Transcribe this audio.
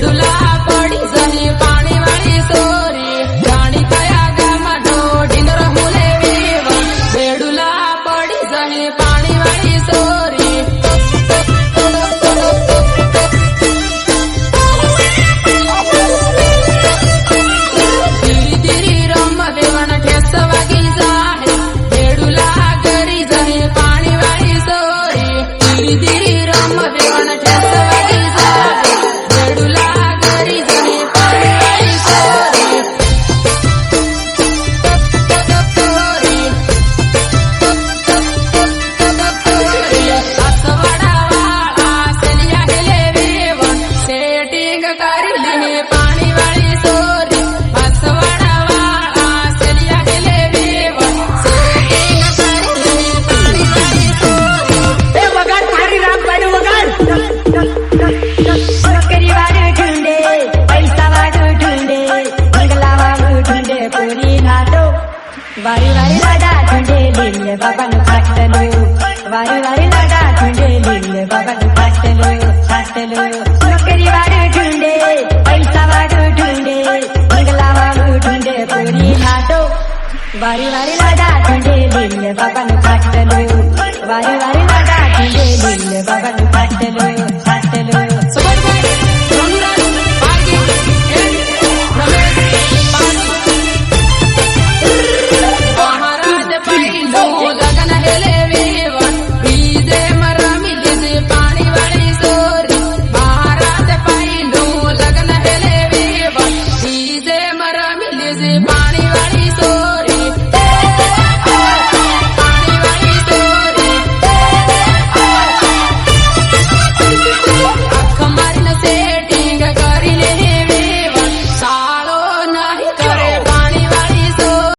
बेडूला पड़ी जनी पाणी वाली सोरी जाणी कया गामनो ढिंगर हुले वेवण बेडूला पड़ी जनी पाणी वाली सोरी धीरी धीरी रम वेवण ठेस वागी जाहे बेडूला करी जनी पाणी वाली सोरी धीरी धीरी रम वेवण ठेस वागी जाहे बेडूला करी जनी पाणी वाली सोरी आसवाडा वाळा सेलिया हेले वेवण सेटिंग करली पाणी वाली सोरी आसवाडा वाळा सेलिया हेले वेवण सेटिंग करली पाणी वाली सोरी ए वगाड थारी राम पाडू वगाड नोकरी वाडू ढूंढे पैसा वाडू ढूंढे बंगला वाडू ढूंढे पोरी नाटो वारी वारी लाडा ढूंढे लिल्ले बाबानु फाटलो वारी वारी लाडा ढूंढे लिल्ले बाबानु फाटलो नोकरी वाडू ढूंढे पैसा वाडू ढूंढे बंगला वाडू ढूंढे पोरी नाटो वारी वारी लाडा ढूंढे लिल्ले बाबानु फाटलो वारी वारी लाडा ढूंढे लिल्ले बाबानु फाटलो